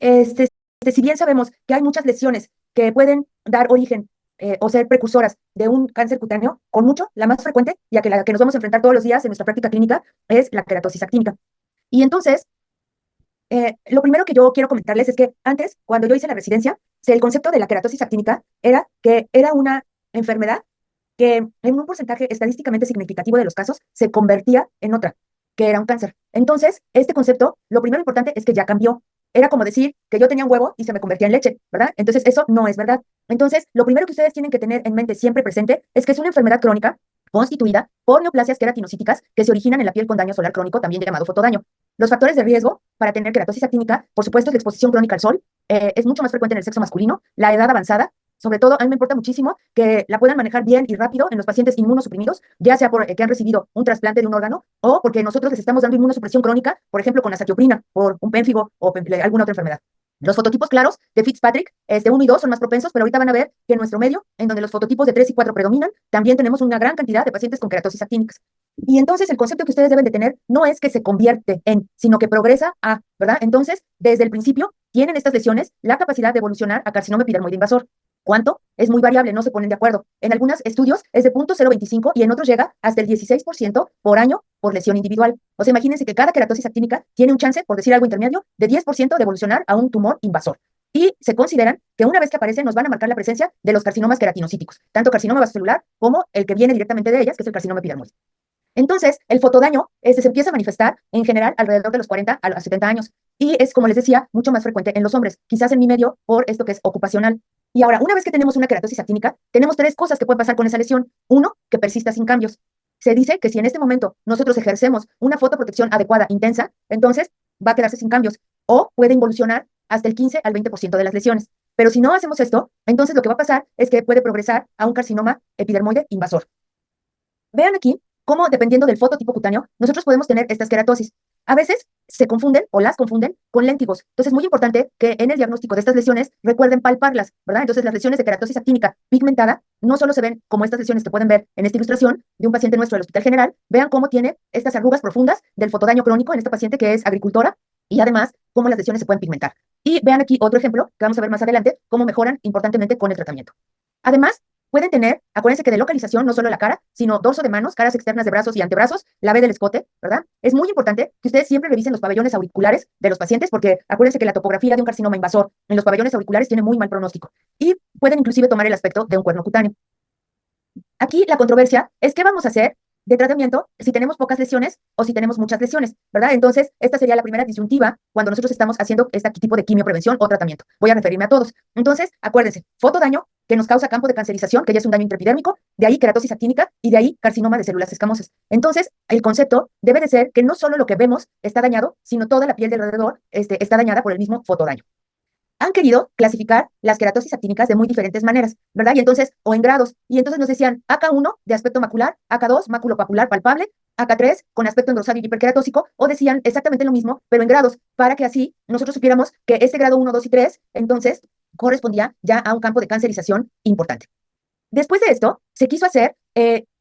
si bien sabemos que hay muchas lesiones que pueden dar origen o ser precursoras de un cáncer cutáneo, con mucho, la más frecuente y a que la que nos vamos a enfrentar todos los días en nuestra práctica clínica es la queratosis actínica. Y entonces, lo primero que yo quiero comentarles es que antes, cuando yo hice la residencia, el concepto de la queratosis actínica era que era una enfermedad que en un porcentaje estadísticamente significativo de los casos se convertía en otra, que era un cáncer. Entonces, este concepto, lo primero importante es que ya cambió. Era como decir que yo tenía un huevo y se me convertía en leche, ¿verdad? Entonces, eso no es verdad. Entonces, lo primero que ustedes tienen que tener en mente siempre presente es que es una enfermedad crónica constituida por neoplasias queratinocíticas que se originan en la piel con daño solar crónico, también llamado fotodaño. Los factores de riesgo para tener queratosis actínica, por supuesto, es la exposición crónica al sol, es mucho más frecuente en el sexo masculino, la edad avanzada, sobre todo, a mí me importa muchísimo que la puedan manejar bien y rápido en los pacientes inmunosuprimidos, ya sea porque han recibido un trasplante de un órgano o porque nosotros les estamos dando inmunosupresión crónica, por ejemplo, con azatioprina, por un pénfigo o alguna otra enfermedad. Los fototipos claros de Fitzpatrick, 1 y 2 son más propensos, pero ahorita van a ver que en nuestro medio, en donde los fototipos de 3 y 4 predominan, también tenemos una gran cantidad de pacientes con queratosis actínicas. Y entonces el concepto que ustedes deben de tener no es que se convierte en, sino que progresa a, ¿verdad? Entonces, desde el principio, tienen estas lesiones la capacidad de evolucionar a carcinoma epidermoide invasor. ¿Cuánto? Es muy variable, no se ponen de acuerdo. En algunos estudios es de 0.025 y en otros llega hasta el 16% por año por lesión individual. O sea, imagínense que cada queratosis actínica tiene un chance, por decir algo intermedio, de 10% de evolucionar a un tumor invasor. Y se consideran que una vez que aparecen nos van a marcar la presencia de los carcinomas queratinocíticos, tanto carcinoma vasocelular como el que viene directamente de ellas, que es el carcinoma epidermoide. Entonces, el fotodaño se empieza a manifestar en general alrededor de los 40 a los 70 años y es, como les decía, mucho más frecuente en los hombres, quizás en mi medio por esto que es ocupacional. Y ahora, una vez que tenemos una queratosis actínica, tenemos 3 cosas que pueden pasar con esa lesión. Uno, que persista sin cambios. Se dice que si en este momento nosotros ejercemos una fotoprotección adecuada, intensa, entonces va a quedarse sin cambios o puede involucionar hasta el 15 al 20% de las lesiones. Pero si no hacemos esto, entonces lo que va a pasar es que puede progresar a un carcinoma epidermoide invasor. Vean aquí cómo, dependiendo del fototipo cutáneo, nosotros podemos tener estas queratosis. A veces se confunden o las confunden con léntigos. Entonces, es muy importante que en el diagnóstico de estas lesiones recuerden palparlas, ¿verdad? Entonces, las lesiones de queratosis actínica pigmentada no solo se ven como estas lesiones que pueden ver en esta ilustración de un paciente nuestro del Hospital General, vean cómo tiene estas arrugas profundas del fotodaño crónico en esta paciente que es agricultora y además cómo las lesiones se pueden pigmentar. Y vean aquí otro ejemplo que vamos a ver más adelante, cómo mejoran importantemente con el tratamiento. Además, pueden tener, acuérdense que de localización no solo la cara, sino dorso de manos, caras externas de brazos y antebrazos, la B del escote, ¿verdad? Es muy importante que ustedes siempre revisen los pabellones auriculares de los pacientes porque acuérdense que la topografía de un carcinoma invasor en los pabellones auriculares tiene muy mal pronóstico y pueden inclusive tomar el aspecto de un cuerno cutáneo. Aquí la controversia es qué vamos a hacer de tratamiento si tenemos pocas lesiones o si tenemos muchas lesiones, ¿verdad? Entonces, esta sería la primera disyuntiva cuando nosotros estamos haciendo este tipo de quimioprevención o tratamiento. Voy a referirme a todos. Entonces, acuérdense, fotodaño que nos causa campo de cancerización, que ya es un daño intraepidérmico, de ahí queratosis actínica y de ahí carcinoma de células escamosas. Entonces, el concepto debe de ser que no solo lo que vemos está dañado, sino toda la piel de alrededor está dañada por el mismo fotodaño. Han querido clasificar las queratosis actínicas de muy diferentes maneras, ¿verdad? Y entonces, o en grados, y entonces nos decían AK1 de aspecto macular, AK2 maculopapular palpable, AK3 con aspecto engrosado y hiperqueratósico, o decían exactamente lo mismo, pero en grados, para que así nosotros supiéramos que este grado 1, 2 y 3, entonces, correspondía ya a un campo de cancerización importante. Después de esto, se quiso hacer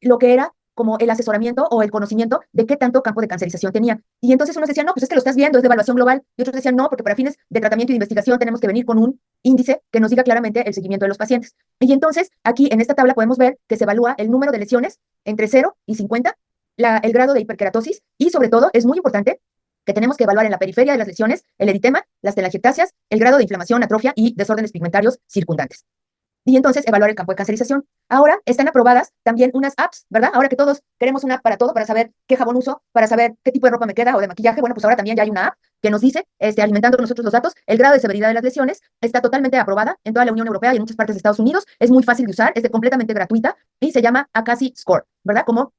lo que era como el asesoramiento o el conocimiento de qué tanto campo de cancerización tenía. Y entonces unos decían, no, pues es que lo estás viendo, es de evaluación global. Y otros decían, no, porque para fines de tratamiento y de investigación tenemos que venir con un índice que nos diga claramente el seguimiento de los pacientes. Y entonces, aquí en esta tabla podemos ver que se evalúa el número de lesiones entre 0 y 50, el grado de hiperkeratosis y sobre todo, es muy importante que tenemos que evaluar en la periferia de las lesiones el eritema, las telangiectasias, el grado de inflamación, atrofia y desórdenes pigmentarios circundantes y entonces evaluar el campo de cancerización. Ahora están aprobadas también unas apps, ¿verdad? Ahora que todos queremos una app para todo, para saber qué jabón uso, para saber qué tipo de ropa me queda o de maquillaje, bueno, pues ahora también ya hay una app que nos dice, alimentando nosotros los datos, el grado de severidad de las lesiones está totalmente aprobada en toda la Unión Europea y en muchas partes de Estados Unidos, es muy fácil de usar, completamente gratuita y se llama Acasi Score, ¿verdad? Como,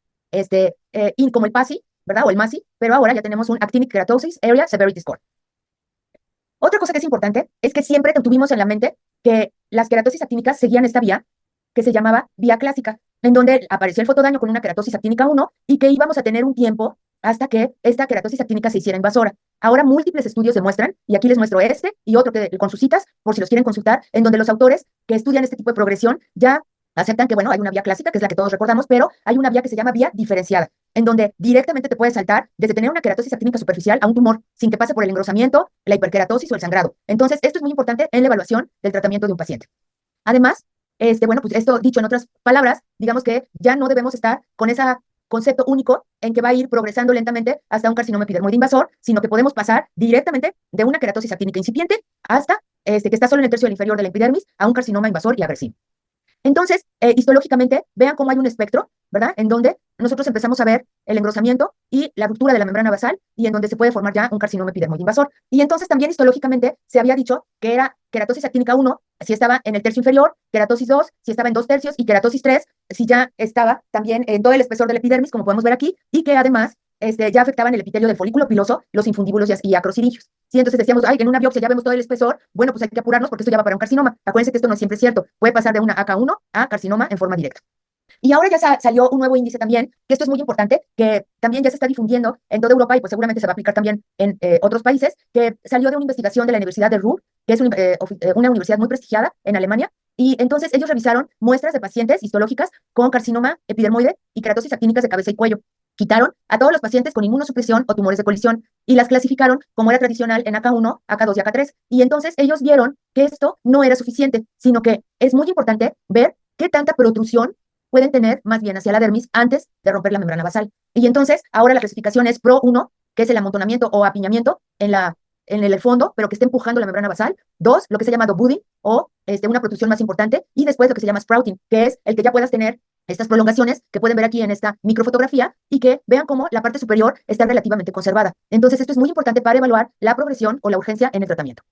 como el PASI, ¿verdad? O el MASI, pero ahora ya tenemos un Actinic Keratosis Area Severity Score. Otra cosa que es importante es que siempre tuvimos en la mente que las queratosis actínicas seguían esta vía que se llamaba vía clásica, en donde apareció el fotodaño con una queratosis actínica 1 y que íbamos a tener un tiempo hasta que esta queratosis actínica se hiciera invasora. Ahora múltiples estudios demuestran, y aquí les muestro este y otro que con sus citas, por si los quieren consultar, en donde los autores que estudian este tipo de progresión ya aceptan que, bueno, hay una vía clásica, que es la que todos recordamos, pero hay una vía que se llama vía diferenciada, en donde directamente te puedes saltar desde tener una queratosis actínica superficial a un tumor sin que pase por el engrosamiento, la hiperkeratosis o el sangrado. Entonces, esto es muy importante en la evaluación del tratamiento de un paciente. Además, bueno, pues esto dicho en otras palabras, digamos que ya no debemos estar con ese concepto único en que va a ir progresando lentamente hasta un carcinoma epidermoide invasor, sino que podemos pasar directamente de una queratosis actínica incipiente hasta que está solo en el tercio del inferior de la epidermis a un carcinoma invasor y agresivo. Entonces, histológicamente, vean cómo hay un espectro, ¿verdad? En donde nosotros empezamos a ver el engrosamiento y la ruptura de la membrana basal y en donde se puede formar ya un carcinoma epidermoide invasor. Y entonces también histológicamente se había dicho que era queratosis actínica 1 si estaba en el tercio inferior, queratosis 2 si estaba en 2 tercios y queratosis 3 si ya estaba también en todo el espesor de la epidermis, como podemos ver aquí, y que además ya afectaban el epitelio del folículo piloso, los infundíbulos y acrocirigios. Sí, entonces decíamos, ay, en una biopsia ya vemos todo el espesor, bueno, pues hay que apurarnos porque esto ya va para un carcinoma. Acuérdense que esto no es siempre cierto, puede pasar de una AK1 a carcinoma en forma directa. Y ahora ya salió un nuevo índice también, que esto es muy importante, que también ya se está difundiendo en toda Europa y pues seguramente se va a aplicar también en otros países, que salió de una investigación de la Universidad de Ruhr, que es una universidad muy prestigiada en Alemania, y entonces ellos revisaron muestras de pacientes histológicas con carcinoma epidermoide y queratosis actínicas de cabeza y cuello. Quitaron a todos los pacientes con inmunosupresión o tumores de colisión y las clasificaron como era tradicional en AK1, AK2 y AK3. Y entonces ellos vieron que esto no era suficiente, sino que es muy importante ver qué tanta protrusión pueden tener más bien hacia la dermis antes de romper la membrana basal. Y entonces ahora la clasificación es PRO1, que es el amontonamiento o apiñamiento en el fondo, pero que esté empujando la membrana basal. 2, lo que se llama dobudding o una protrusión más importante. Y después lo que se llama sprouting, que es el que ya puedas tener estas prolongaciones que pueden ver aquí en esta microfotografía y que vean cómo la parte superior está relativamente conservada. Entonces, esto es muy importante para evaluar la progresión o la urgencia en el tratamiento.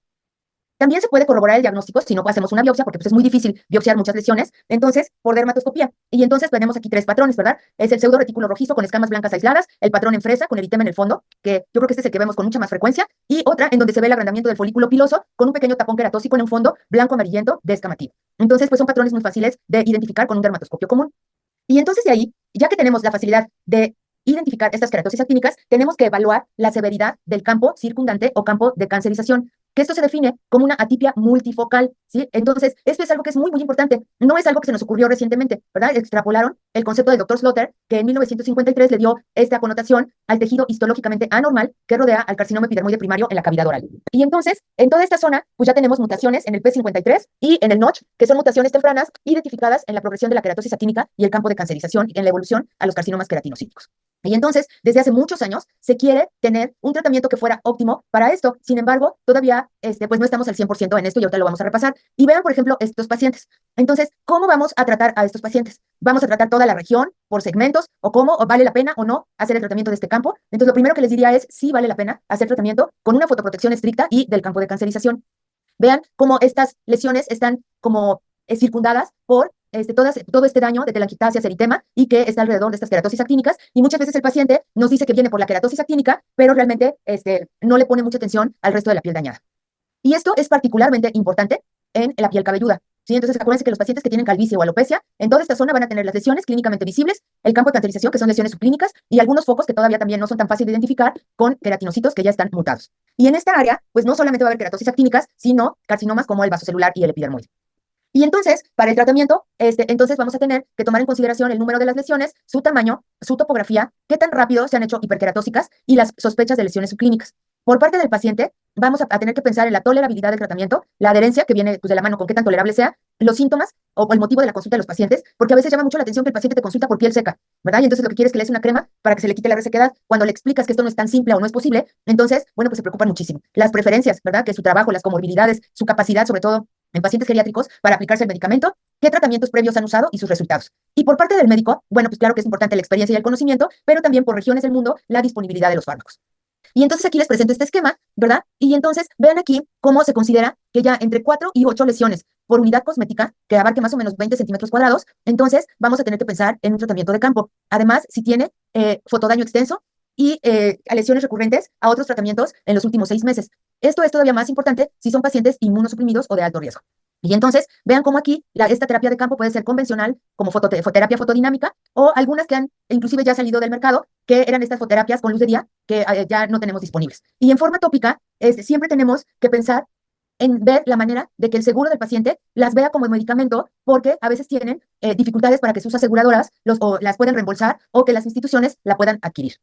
También se puede corroborar el diagnóstico si no hacemos una biopsia, porque pues, es muy difícil biopsiar muchas lesiones, entonces por dermatoscopía. Y entonces tenemos aquí 3 patrones, ¿verdad? Es el pseudo retículo rojizo con escamas blancas aisladas, el patrón en fresa con eritema en el fondo, que yo creo que este es el que vemos con mucha más frecuencia, y otra en donde se ve el agrandamiento del folículo piloso con un pequeño tapón queratósico en un fondo blanco amarillento descamativo. Entonces, pues son patrones muy fáciles de identificar con un dermatoscopio común. Y entonces de ahí, ya que tenemos la facilidad de identificar estas queratosis actínicas, tenemos que evaluar la severidad del campo circundante o campo de cancerización, que esto se define como una atipia multifocal, ¿sí? Entonces, esto es algo que es muy, muy importante. No es algo que se nos ocurrió recientemente, ¿verdad? Extrapolaron el concepto del doctor Slaughter, que en 1953 le dio esta connotación al tejido histológicamente anormal que rodea al carcinoma epidermoide primario en la cavidad oral. Y entonces, en toda esta zona, pues ya tenemos mutaciones en el P53 y en el Notch, que son mutaciones tempranas identificadas en la progresión de la queratosis actínica y el campo de cancerización en la evolución a los carcinomas queratinocíticos. Y entonces, desde hace muchos años, se quiere tener un tratamiento que fuera óptimo para esto. Sin embargo, todavía pues no estamos al 100% en esto y ahorita lo vamos a repasar. Y vean, por ejemplo, estos pacientes. Entonces, ¿cómo vamos a tratar a estos pacientes? ¿Vamos a tratar toda la región por segmentos o cómo o vale la pena o no hacer el tratamiento de este campo? Entonces, lo primero que les diría es si vale la pena hacer tratamiento con una fotoprotección estricta y del campo de cancerización. Vean cómo estas lesiones están como circundadas por todo este daño de telangiectasias, eritema, y que está alrededor de estas queratosis actínicas, y muchas veces el paciente nos dice que viene por la queratosis actínica, pero realmente no le pone mucha atención al resto de la piel dañada. Y esto es particularmente importante en la piel cabelluda. ¿Sí? Entonces, acuérdense que los pacientes que tienen calvicie o alopecia, en toda esta zona van a tener las lesiones clínicamente visibles, el campo de cancerización, que son lesiones subclínicas, y algunos focos que todavía también no son tan fáciles de identificar con queratinocitos que ya están mutados. Y en esta área, pues no solamente va a haber queratosis actínicas, sino carcinomas como el vasocelular y el epidermoide. Y entonces, para el tratamiento, entonces vamos a tener que tomar en consideración el número de las lesiones, su tamaño, su topografía, qué tan rápido se han hecho hiperqueratósicas y las sospechas de lesiones subclínicas. Por parte del paciente, vamos a tener que pensar en la tolerabilidad del tratamiento, la adherencia que viene pues, de la mano con qué tan tolerable sea, los síntomas o el motivo de la consulta de los pacientes, porque a veces llama mucho la atención que el paciente te consulta por piel seca, ¿verdad? Y entonces lo que quieres es que le des una crema para que se le quite la resequedad. Cuando le explicas que esto no es tan simple o no es posible, entonces, bueno, pues se preocupan muchísimo. Las preferencias, ¿verdad? Que su trabajo, las comorbilidades, su capacidad, sobre todo en pacientes geriátricos, para aplicarse el medicamento, qué tratamientos previos han usado y sus resultados. Y por parte del médico, bueno, pues claro que es importante la experiencia y el conocimiento, pero también por regiones del mundo, la disponibilidad de los fármacos. Y entonces aquí les presento este esquema, ¿verdad? Y entonces vean aquí cómo se considera que ya entre 4 y 8 lesiones por unidad cosmética, que abarque más o menos 20 centímetros cuadrados, entonces vamos a tener que pensar en un tratamiento de campo. Además, si tiene fotodaño extenso y a lesiones recurrentes a otros tratamientos en los últimos 6 meses. Esto es todavía más importante si son pacientes inmunosuprimidos o de alto riesgo. Y entonces, vean cómo aquí esta terapia de campo puede ser convencional, como fototerapia fotodinámica, o algunas que han inclusive ya salido del mercado, que eran estas fototerapias con luz de día, que ya no tenemos disponibles. Y en forma tópica, siempre tenemos que pensar en ver la manera de que el seguro del paciente las vea como medicamento, porque a veces tienen dificultades para que sus aseguradoras o las puedan reembolsar o que las instituciones la puedan adquirir.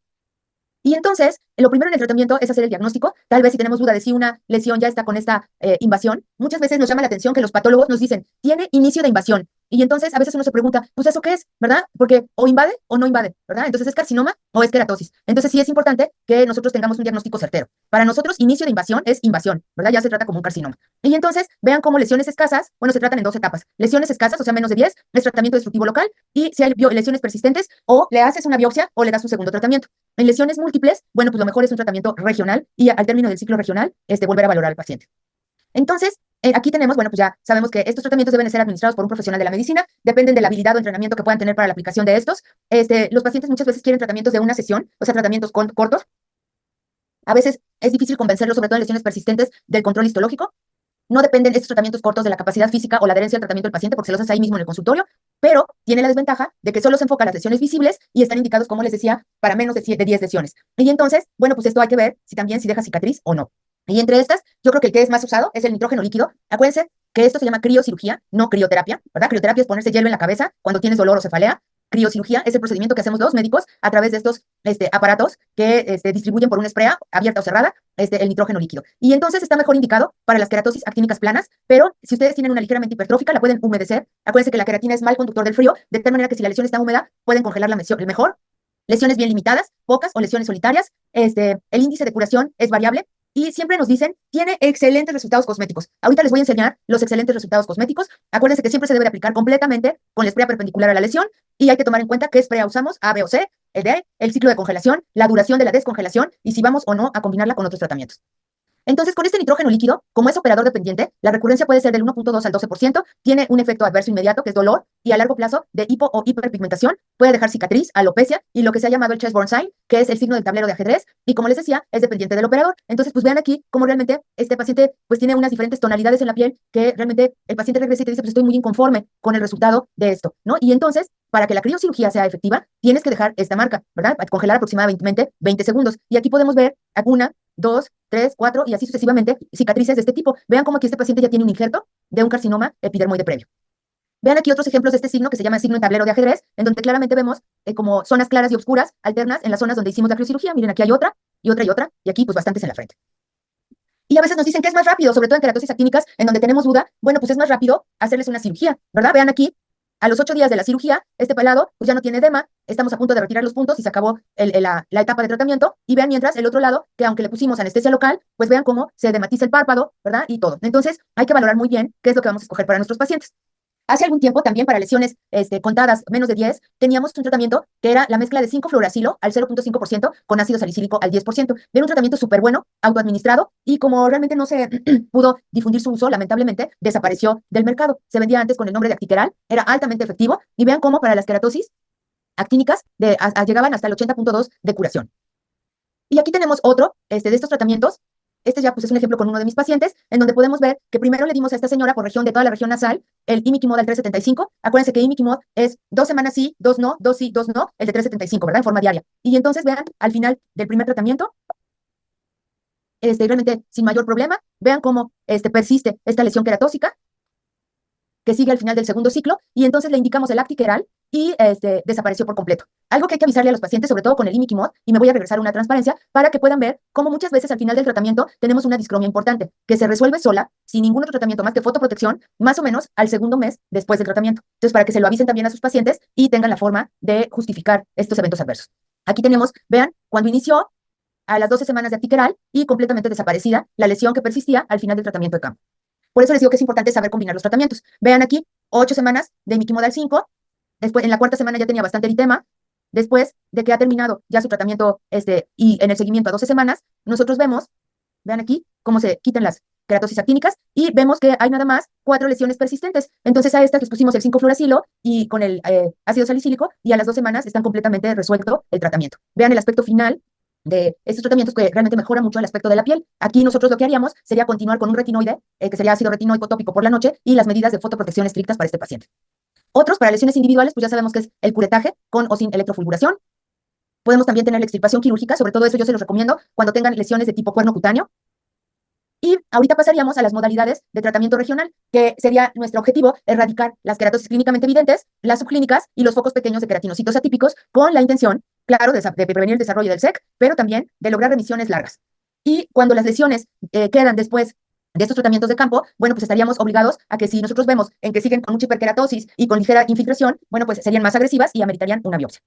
Y entonces, lo primero en el tratamiento es hacer el diagnóstico. Tal vez si tenemos duda de si una lesión ya está con esta invasión, muchas veces nos llama la atención que los patólogos nos dicen, tiene inicio de invasión. Y entonces a veces uno se pregunta, pues ¿eso qué es? ¿Verdad? Porque o invade o no invade, ¿verdad? Entonces es carcinoma o es queratosis. Entonces sí es importante que nosotros tengamos un diagnóstico certero. Para nosotros, inicio de invasión es invasión, ¿verdad? Ya se trata como un carcinoma. Y entonces vean cómo lesiones escasas, bueno, se tratan en dos etapas. Lesiones escasas, o sea, menos de 10, es tratamiento destructivo local. Y si hay lesiones persistentes, o le haces una biopsia o le das un segundo tratamiento. En lesiones múltiples, bueno, pues lo mejor es un tratamiento regional y al término del ciclo regional, volver a valorar al paciente. Entonces, aquí tenemos, bueno, pues ya sabemos que estos tratamientos deben ser administrados por un profesional de la medicina, dependen de la habilidad o entrenamiento que puedan tener para la aplicación de estos. Los pacientes muchas veces quieren tratamientos de una sesión, o sea, tratamientos cortos. A veces es difícil convencerlos, sobre todo en lesiones persistentes, del control histológico. No dependen estos tratamientos cortos de la capacidad física o la adherencia al tratamiento del paciente porque se los hace ahí mismo en el consultorio, pero tiene la desventaja de que solo se enfoca a las lesiones visibles y están indicados, como les decía, para menos de 10 lesiones. Y entonces, bueno, pues esto hay que ver si deja cicatriz o no. Y entre estas, yo creo que el que es más usado es el nitrógeno líquido. Acuérdense que esto se llama criocirugía, no crioterapia, ¿verdad? Crioterapia es ponerse hielo en la cabeza cuando tienes dolor o cefalea. Criocirugía es el procedimiento que hacemos los médicos a través de estos aparatos que distribuyen por una esprea abierta o cerrada el nitrógeno líquido. Y entonces está mejor indicado para las queratosis actínicas planas, pero si ustedes tienen una ligeramente hipertrófica, la pueden humedecer. Acuérdense que la queratina es mal conductor del frío, de tal manera que si la lesión está húmeda, pueden congelar la lesión mejor. Lesiones bien limitadas, pocas o lesiones solitarias. El índice de curación es variable y siempre nos dicen, tiene excelentes resultados cosméticos. Ahorita les voy a enseñar los excelentes resultados cosméticos. Acuérdense que siempre se debe de aplicar completamente con la esprea perpendicular a la lesión y hay que tomar en cuenta qué esprea usamos, A, B o C, el ciclo de congelación, la duración de la descongelación y si vamos o no a combinarla con otros tratamientos. Entonces, con este nitrógeno líquido, como es operador dependiente, la recurrencia puede ser del 1.2 al 12%, tiene un efecto adverso inmediato, que es dolor, y a largo plazo de hipo o hiperpigmentación, puede dejar cicatriz, alopecia, y lo que se ha llamado el chessboard sign, que es el signo del tablero de ajedrez, y como les decía, es dependiente del operador. Entonces, pues vean aquí cómo realmente este paciente pues tiene unas diferentes tonalidades en la piel, que realmente el paciente regresa y te dice, pues estoy muy inconforme con el resultado de esto, ¿no? Y entonces, para que la criocirugía sea efectiva, tienes que dejar esta marca, ¿verdad? Congelar aproximadamente 20 segundos. Y aquí podemos ver una, dos, tres, cuatro y así sucesivamente cicatrices de este tipo. Vean cómo aquí este paciente ya tiene un injerto de un carcinoma epidermoide previo. Vean aquí otros ejemplos de este signo que se llama signo en tablero de ajedrez, en donde claramente vemos como zonas claras y oscuras alternas en las zonas donde hicimos la criocirugía. Miren, aquí hay otra y otra y otra, y aquí pues bastantes en la frente. Y a veces nos dicen que es más rápido, sobre todo en queratosis actínicas, en donde tenemos duda. Bueno, pues es más rápido hacerles una cirugía, ¿verdad? Vean aquí, a los 8 días de la cirugía, este pelado pues ya no tiene edema, estamos a punto de retirar los puntos y se acabó la etapa de tratamiento. Y vean mientras el otro lado, que aunque le pusimos anestesia local, pues vean cómo se edematiza el párpado, ¿verdad? Y todo. Entonces, hay que valorar muy bien qué es lo que vamos a escoger para nuestros pacientes. Hace algún tiempo también para lesiones contadas menos de 10, teníamos un tratamiento que era la mezcla de 5-fluoracilo al 0.5% con ácido salicílico al 10%. Era un tratamiento súper bueno, autoadministrado, y como realmente no se pudo difundir su uso, lamentablemente desapareció del mercado. Se vendía antes con el nombre de Actiqueral, era altamente efectivo, y vean cómo para las queratosis actínicas llegaban hasta el 80.2 de curación. Y aquí tenemos otro de estos tratamientos. Este ya pues es un ejemplo con uno de mis pacientes, en donde podemos ver que primero le dimos a esta señora por región de toda la región nasal el imiquimod al 375. Acuérdense que imiquimod es 2 semanas sí, 2 no, 2 sí, 2 no, el de 375, ¿verdad? En forma diaria. Y entonces vean, al final del primer tratamiento, realmente sin mayor problema, vean cómo persiste esta lesión queratósica, que sigue al final del segundo ciclo, y entonces le indicamos el Actiqueral y desapareció por completo. Algo que hay que avisarle a los pacientes, sobre todo con el imiquimod, y me voy a regresar a una transparencia para que puedan ver cómo muchas veces al final del tratamiento tenemos una discromia importante, que se resuelve sola, sin ningún otro tratamiento más que fotoprotección, más o menos al segundo mes después del tratamiento. Entonces, para que se lo avisen también a sus pacientes y tengan la forma de justificar estos eventos adversos. Aquí tenemos, vean, cuando inició a las 12 semanas de Actiqueral y completamente desaparecida la lesión que persistía al final del tratamiento de campo. Por eso les digo que es importante saber combinar los tratamientos. Vean aquí, 8 semanas de imiquimod 5, después en la cuarta semana ya tenía bastante eritema, después de que ha terminado ya su tratamiento y en el seguimiento a 12 semanas, nosotros vemos, vean aquí, cómo se quitan las queratosis actínicas y vemos que hay nada más 4 lesiones persistentes. Entonces a estas les pusimos el 5-fluoracilo y con el ácido salicílico y a las 2 semanas están completamente resuelto el tratamiento. Vean el aspecto final de estos tratamientos que realmente mejora mucho el aspecto de la piel. Aquí nosotros lo que haríamos sería continuar con un retinoide, que sería ácido retinoico tópico por la noche, y las medidas de fotoprotección estrictas para este paciente. Otros, para lesiones individuales, pues ya sabemos que es el curetaje con o sin electrofulguración. Podemos también tener la extirpación quirúrgica, sobre todo eso yo se los recomiendo cuando tengan lesiones de tipo cuerno cutáneo. Y ahorita pasaríamos a las modalidades de tratamiento regional, que sería nuestro objetivo erradicar las queratosis clínicamente evidentes, las subclínicas y los focos pequeños de queratinocitos atípicos con la intención, claro, de prevenir el desarrollo del SEC, pero también de lograr remisiones largas. Y cuando las lesiones quedan después de estos tratamientos de campo, bueno, pues estaríamos obligados a que si nosotros vemos en que siguen con mucha hiperkeratosis y con ligera infiltración, bueno, pues serían más agresivas y ameritarían una biopsia.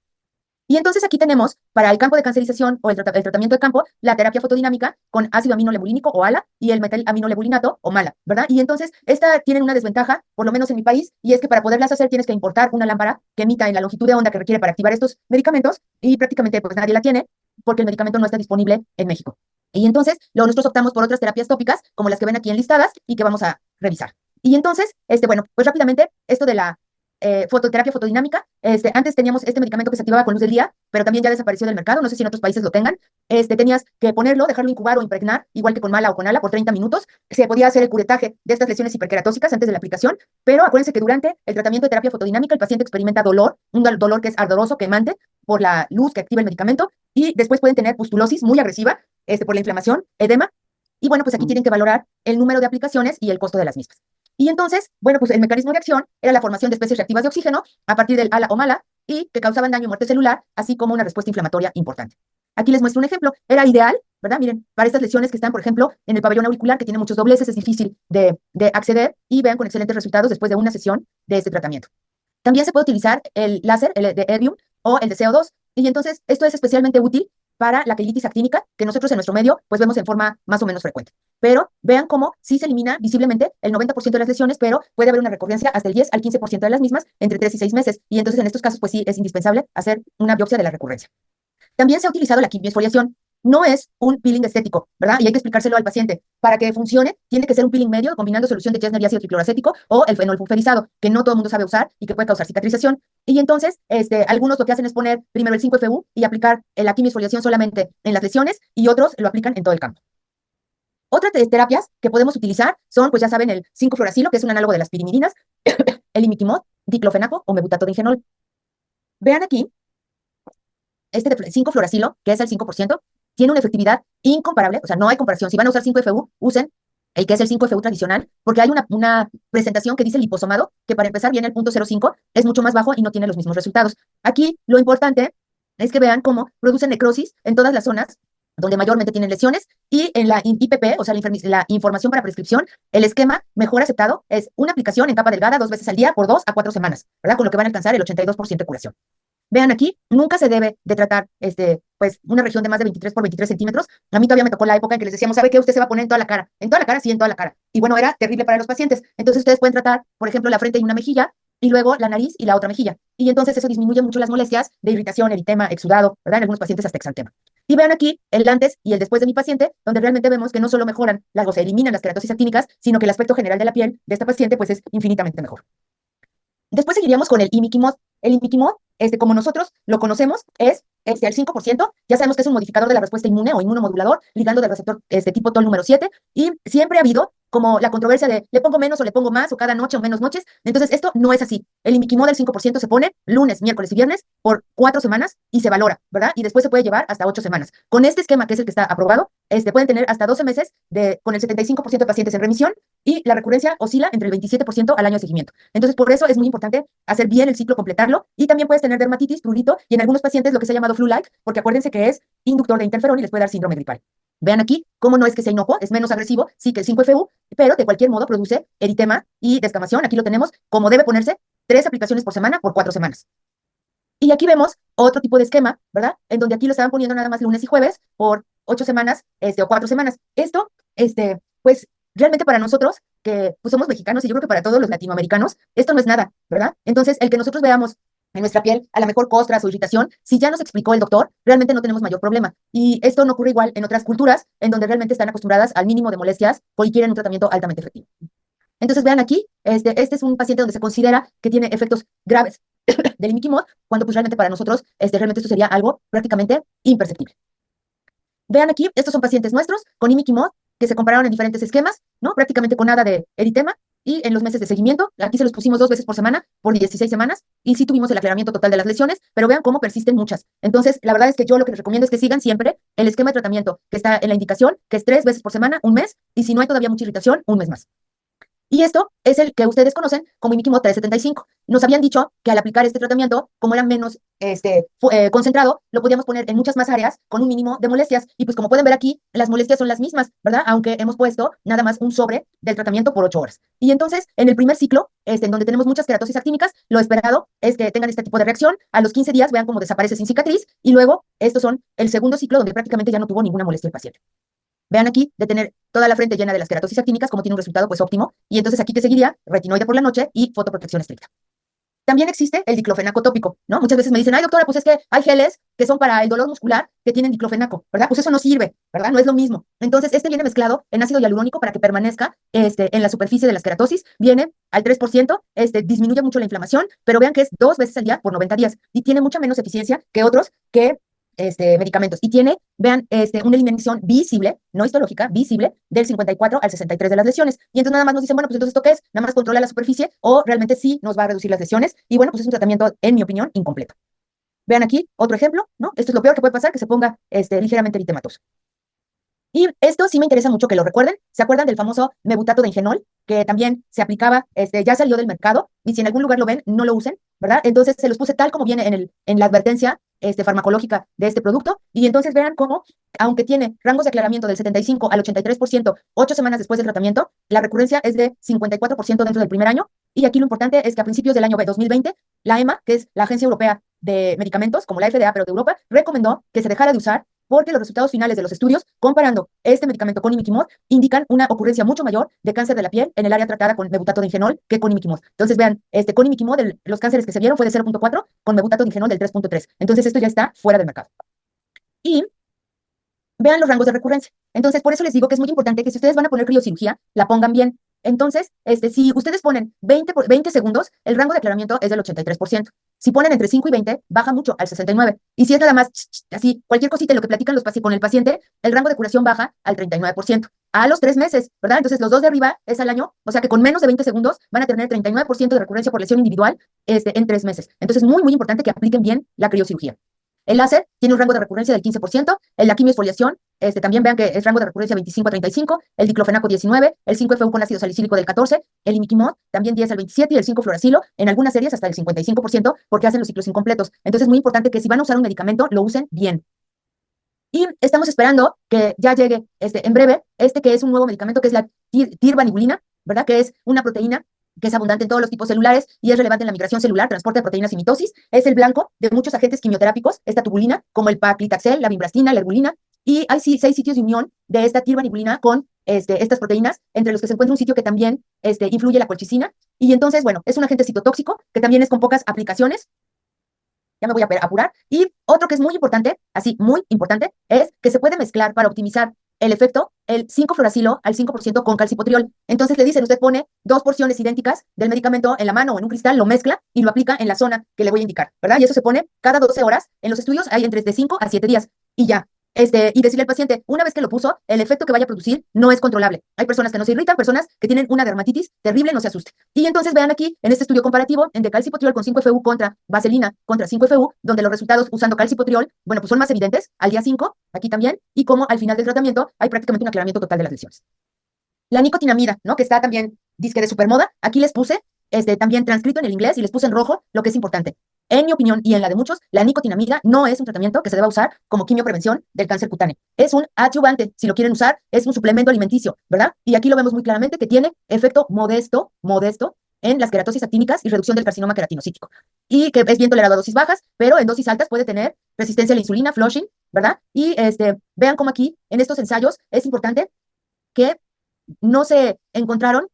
Y entonces aquí tenemos para el campo de cancerización o el tratamiento de campo la terapia fotodinámica con ácido aminolebulínico o ALA y el metalaminolebulinato o MALA, ¿verdad? Y entonces esta tienen una desventaja, por lo menos en mi país, y es que para poderlas hacer tienes que importar una lámpara que emita en la longitud de onda que requiere para activar estos medicamentos y prácticamente pues nadie la tiene porque el medicamento no está disponible en México. Y entonces nosotros optamos por otras terapias tópicas como las que ven aquí enlistadas y que vamos a revisar. Y entonces, bueno, pues rápidamente esto de la fototerapia fotodinámica. Antes teníamos este medicamento que se activaba con luz del día, pero también ya desapareció del mercado. No sé si en otros países lo tengan. Tenías que ponerlo, dejarlo incubar o impregnar, igual que con mala o con ala, por 30 minutos. Se podía hacer el curetaje de estas lesiones hiperqueratóxicas antes de la aplicación, pero acuérdense que durante el tratamiento de terapia fotodinámica el paciente experimenta dolor, un dolor que es ardoroso, quemante, por la luz que activa el medicamento, y después pueden tener pustulosis muy agresiva, por la inflamación, edema, y bueno, pues aquí tienen que valorar el número de aplicaciones y el costo de las mismas. Y entonces, bueno, pues el mecanismo de acción era la formación de especies reactivas de oxígeno a partir del ALA o MALA y que causaban daño y muerte celular, así como una respuesta inflamatoria importante. Aquí les muestro un ejemplo. Era ideal, ¿verdad? Miren, para estas lesiones que están, por ejemplo, en el pabellón auricular, que tiene muchos dobleces, es difícil de acceder y vean con excelentes resultados después de una sesión de este tratamiento. También se puede utilizar el láser, el de Erbium o el de CO2. Y entonces, esto es especialmente útil para la quelitis actínica, que nosotros en nuestro medio pues vemos en forma más o menos frecuente. Pero vean cómo sí se elimina visiblemente el 90% de las lesiones, pero puede haber una recurrencia hasta el 10 al 15% de las mismas entre 3 y 6 meses. Y entonces en estos casos pues sí es indispensable hacer una biopsia de la recurrencia. También se ha utilizado la quimioexfoliación. No es un peeling estético, ¿verdad? Y hay que explicárselo al paciente. Para que funcione, tiene que ser un peeling medio combinando solución de Jessner y ácido tricloracético o el fenolpulverizado, que no todo el mundo sabe usar y que puede causar cicatrización. Y entonces, algunos lo que hacen es poner primero el 5-FU y aplicar la quimioexfoliación solamente en las lesiones y otros lo aplican en todo el campo. Otras terapias que podemos utilizar son, pues ya saben, el 5-fluoracilo, que es un análogo de las pirimidinas, el imiquimod, diclofenaco o mebutato de ingenol. Vean aquí, de 5-fluoracilo, que es el 5%, tiene una efectividad incomparable, o sea, no hay comparación. Si van a usar 5-FU, usen el que es el 5-FU tradicional, porque hay una presentación que dice liposomado, que para empezar viene el 0.05, es mucho más bajo y no tiene los mismos resultados. Aquí lo importante es que vean cómo produce necrosis en todas las zonas donde mayormente tienen lesiones, y en la IPP, o sea, la información para prescripción, el esquema mejor aceptado es una aplicación en capa delgada 2 veces al día por 2 a 4 semanas, ¿verdad? Con lo que van a alcanzar el 82% de curación. Vean aquí, nunca se debe de tratar pues una región de más de 23 por 23 centímetros. A mí todavía me tocó la época en que les decíamos, ¿sabe qué? Usted se va a poner en toda la cara. En toda la cara, sí, en toda la cara. Y bueno, era terrible para los pacientes. Entonces ustedes pueden tratar, por ejemplo, la frente y una mejilla, y luego la nariz y la otra mejilla. Y entonces eso disminuye mucho las molestias de irritación, eritema, exudado, ¿verdad? En algunos pacientes hasta exantema. Y vean aquí el antes y el después de mi paciente, donde realmente vemos que no solo mejoran, o se eliminan las queratosis actínicas, sino que el aspecto general de la piel de esta paciente pues es infinitamente mejor. Después seguiríamos con el imiquimod. El imiquimod, como nosotros lo conocemos, es al 5%. Ya sabemos que es un modificador de la respuesta inmune o inmunomodulador, ligando del receptor tipo TOL número 7. Y siempre ha habido como la controversia de le pongo menos o le pongo más, o cada noche o menos noches. Entonces, esto no es así. El imiquimod del 5% se pone lunes, miércoles y viernes por 4 semanas y se valora, ¿verdad? Y después se puede llevar hasta 8 semanas. Con este esquema, que es el que está aprobado, pueden tener hasta 12 meses con el 75% de pacientes en remisión, y la recurrencia oscila entre el 27% al año de seguimiento. Entonces, por eso es muy importante hacer bien el ciclo, completarlo, y también puedes tener dermatitis, prurito, y en algunos pacientes lo que se ha llamado flu-like, porque acuérdense que es inductor de interferón y les puede dar síndrome gripal. Vean aquí cómo no es que sea inocuo, es menos agresivo, sí, que el 5-FU, pero de cualquier modo produce eritema y descamación. Aquí lo tenemos como debe ponerse, 3 aplicaciones por semana por 4 semanas. Y aquí vemos otro tipo de esquema, ¿verdad? En donde aquí lo estaban poniendo nada más lunes y jueves por 8 semanas, o 4 semanas. Esto, pues realmente para nosotros, que pues, somos mexicanos, y yo creo que para todos los latinoamericanos, esto no es nada, ¿verdad? Entonces, el que nosotros veamos en nuestra piel a la mejor costras o irritación, si ya nos explicó el doctor, realmente no tenemos mayor problema. Y esto no ocurre igual en otras culturas, en donde realmente están acostumbradas al mínimo de molestias y quieren un tratamiento altamente efectivo. Entonces, vean aquí, este es un paciente donde se considera que tiene efectos graves del imiquimod, cuando pues realmente para nosotros, realmente esto sería algo prácticamente imperceptible. Vean aquí, estos son pacientes nuestros con imiquimod que se compararon en diferentes esquemas, ¿no? Prácticamente con nada de eritema, Y en los meses de seguimiento, aquí se los pusimos 2 veces por semana, por 16 semanas, y sí tuvimos el aclaramiento total de las lesiones, pero vean cómo persisten muchas. Entonces, la verdad es que yo lo que les recomiendo es que sigan siempre el esquema de tratamiento que está en la indicación, que es 3 veces por semana, un mes, y si no hay todavía mucha irritación, un mes más. Y esto es el que ustedes conocen como Imiquimod 375. Nos habían dicho que al aplicar este tratamiento, como era menos concentrado, lo podíamos poner en muchas más áreas con un mínimo de molestias. Y pues como pueden ver aquí, las molestias son las mismas, ¿verdad? Aunque hemos puesto nada más un sobre del tratamiento por 8 horas. Y entonces, en el primer ciclo, en donde tenemos muchas queratosis actínicas, lo esperado es que tengan este tipo de reacción. A los 15 días vean cómo desaparece sin cicatriz. Y luego, estos son el segundo ciclo donde prácticamente ya no tuvo ninguna molestia el paciente. Vean aquí, de tener toda la frente llena de las queratosis actínicas, como tiene un resultado pues óptimo, y entonces aquí te seguiría retinoide por la noche y fotoprotección estricta. También existe el diclofenaco tópico, ¿no? Muchas veces me dicen, ay doctora, pues es que hay geles que son para el dolor muscular que tienen diclofenaco, ¿verdad? Pues eso no sirve, ¿verdad? No es lo mismo. Entonces, este viene mezclado en ácido hialurónico para que permanezca en la superficie de las queratosis, viene al 3%, disminuye mucho la inflamación, pero vean que es 2 veces al día por 90 días y tiene mucha menos eficiencia que otros que medicamentos. Y tiene, vean, una eliminación visible, no histológica, visible, del 54 al 63 de las lesiones. Y entonces nada más nos dicen, bueno, pues entonces, ¿esto qué es? Nada más controla la superficie o realmente sí nos va a reducir las lesiones. Y bueno, pues es un tratamiento, en mi opinión, incompleto. Vean aquí otro ejemplo, ¿no? Esto es lo peor que puede pasar, que se ponga ligeramente eritematoso. Y esto sí me interesa mucho que lo recuerden. ¿Se acuerdan del famoso mebutato de ingenol? Que también se aplicaba, ya salió del mercado, y si en algún lugar lo ven, no lo usen, ¿verdad? Entonces se los puse tal como viene en la advertencia farmacológica de este producto, y entonces vean cómo, aunque tiene rangos de aclaramiento del 75 al 83%, 8 semanas después del tratamiento, la recurrencia es de 54% dentro del primer año, y aquí lo importante es que a principios del año 2020, la EMA, que es la Agencia Europea de Medicamentos, como la FDA, pero de Europa, recomendó que se dejara de usar porque los resultados finales de los estudios, comparando este medicamento con imiquimod, indican una ocurrencia mucho mayor de cáncer de la piel en el área tratada con mebutato de ingenol que con imiquimod. Entonces, vean, con imiquimod los cánceres que se vieron fue de 0.4, con mebutato de ingenol del 3.3. Entonces, esto ya está fuera del mercado. Y vean los rangos de recurrencia. Entonces, por eso les digo que es muy importante que si ustedes van a poner criocirugía, la pongan bien. Entonces, si ustedes ponen 20 segundos, el rango de aclaramiento es del 83%. Si ponen entre 5 y 20, baja mucho al 69%. Y si es nada más así, cualquier cosita en lo que platican con el paciente, el rango de curación baja al 39%. A los 3 meses, ¿verdad? Entonces, los dos de arriba es al año, o sea que con menos de 20 segundos van a tener 39% de recurrencia por lesión individual en 3 meses. Entonces, muy, muy importante que apliquen bien la criocirugía. El láser tiene un rango de recurrencia del 15%, la quimioexfoliación, también vean que es rango de recurrencia 25 a 35, el diclofenaco 19, el 5-FU con ácido salicílico del 14, el imiquimod también 10 al 27 y el 5-fluoracilo, en algunas series hasta el 55% porque hacen los ciclos incompletos. Entonces es muy importante que si van a usar un medicamento, lo usen bien. Y estamos esperando que ya llegue en breve que es un nuevo medicamento que es la tirbanibulina, ¿verdad? Que es una proteína que es abundante en todos los tipos celulares y es relevante en la migración celular, transporte de proteínas y mitosis. Es el blanco de muchos agentes quimioterápicos, esta tubulina, como el paclitaxel, la vinblastina, la ergulina. Y hay 6 sitios de unión de esta tirbanibulina con estas proteínas, entre los que se encuentra un sitio que también influye la colchicina. Y entonces, bueno, es un agente citotóxico que también es con pocas aplicaciones. Ya me voy a apurar. Y otro que es muy importante, así, muy importante, es que se puede mezclar para optimizar el efecto, el 5-fluoracilo al 5% con calcipotriol. Entonces le dicen, usted pone 2 porciones idénticas del medicamento en la mano o en un cristal, lo mezcla y lo aplica en la zona que le voy a indicar, ¿verdad? Y eso se pone cada 12 horas. En los estudios hay entre de 5 a 7 días y ya. Y decirle al paciente, una vez que lo puso, el efecto que vaya a producir no es controlable. Hay personas que no se irritan, personas que tienen una dermatitis terrible, no se asuste. Y entonces vean aquí, en este estudio comparativo, entre calcipotriol con 5-FU contra vaselina contra 5-FU, donde los resultados usando calcipotriol, bueno, pues son más evidentes al día 5, aquí también, y como al final del tratamiento hay prácticamente un aclaramiento total de las lesiones. La nicotinamida, ¿no? Que está también, disque de supermoda, aquí les puse, también transcrito en el inglés y les puse en rojo lo que es importante. En mi opinión y en la de muchos, la nicotinamida no es un tratamiento que se deba usar como quimioprevención del cáncer cutáneo. Es un adyuvante, si lo quieren usar, es un suplemento alimenticio, ¿verdad? Y aquí lo vemos muy claramente que tiene efecto modesto en las queratosis actínicas y reducción del carcinoma queratinocítico. Y que es bien tolerado a dosis bajas, pero en dosis altas puede tener resistencia a la insulina, flushing, ¿verdad? Y vean cómo aquí, en estos ensayos, es importante que no se encontraron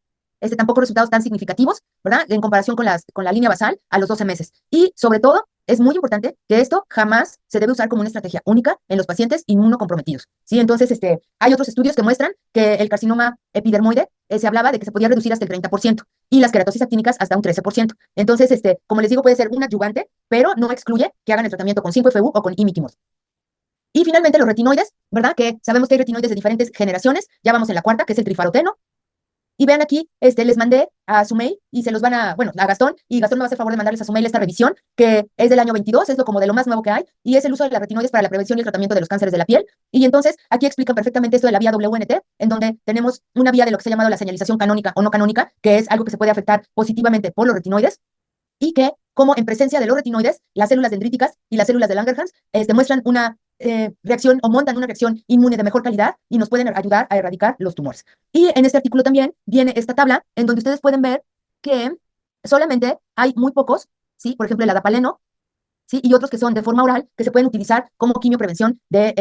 tampoco resultados tan significativos, ¿verdad? En comparación con la línea basal a los 12 meses. Y sobre todo, es muy importante que esto jamás se debe usar como una estrategia única en los pacientes inmunocomprometidos, ¿sí? Entonces, hay otros estudios que muestran que el carcinoma epidermoide se hablaba de que se podía reducir hasta el 30% y las queratosis actínicas hasta un 13%. Entonces, como les digo, puede ser un adyuvante, pero no excluye que hagan el tratamiento con 5-FU o con imiquimod. Y finalmente los retinoides, ¿verdad? Que sabemos que hay retinoides de diferentes generaciones, ya vamos en la cuarta, que es el trifaroteno. Y vean aquí, les mandé a su mail y se los van a, bueno, a Gastón, y Gastón me va a hacer favor de mandarles a su mail esta revisión, que es del año 22, es lo como de lo más nuevo que hay, y es el uso de las retinoides para la prevención y el tratamiento de los cánceres de la piel. Y entonces aquí explican perfectamente esto de la vía WNT, en donde tenemos una vía de lo que se ha llamado la señalización canónica o no canónica, que es algo que se puede afectar positivamente por los retinoides, y que, como en presencia de los retinoides, las células dendríticas y las células de Langerhans muestran una reacción o montan una reacción inmune de mejor calidad y nos pueden ayudar a erradicar los tumores. Y en este artículo también viene esta tabla en donde ustedes pueden ver que solamente hay muy pocos, ¿sí? Por ejemplo, el adapaleno, ¿sí? Y otros que son de forma oral que se pueden utilizar como quimioprevención de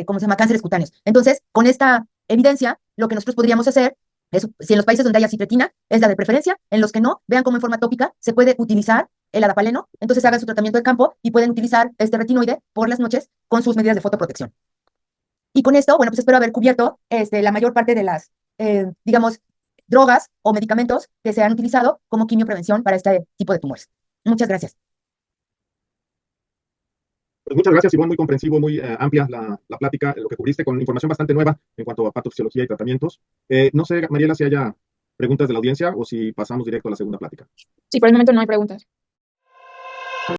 ¿cómo se llama? Cánceres cutáneos. Entonces, con esta evidencia, lo que nosotros podríamos hacer es, si en los países donde haya citretina, es la de preferencia, en los que no, vean cómo en forma tópica se puede utilizar el adapaleno, entonces hagan su tratamiento de campo y pueden utilizar este retinoide por las noches con sus medidas de fotoprotección. Y con esto, bueno, pues espero haber cubierto la mayor parte de las, digamos, drogas o medicamentos que se han utilizado como quimioprevención para este tipo de tumores. Muchas gracias. Pues muchas gracias, Ivonne, muy comprensivo, muy amplia la plática, lo que cubriste con información bastante nueva en cuanto a patofisiología y tratamientos. No sé, Mariela, si haya preguntas de la audiencia o si pasamos directo a la segunda plática. Sí, por el momento no hay preguntas.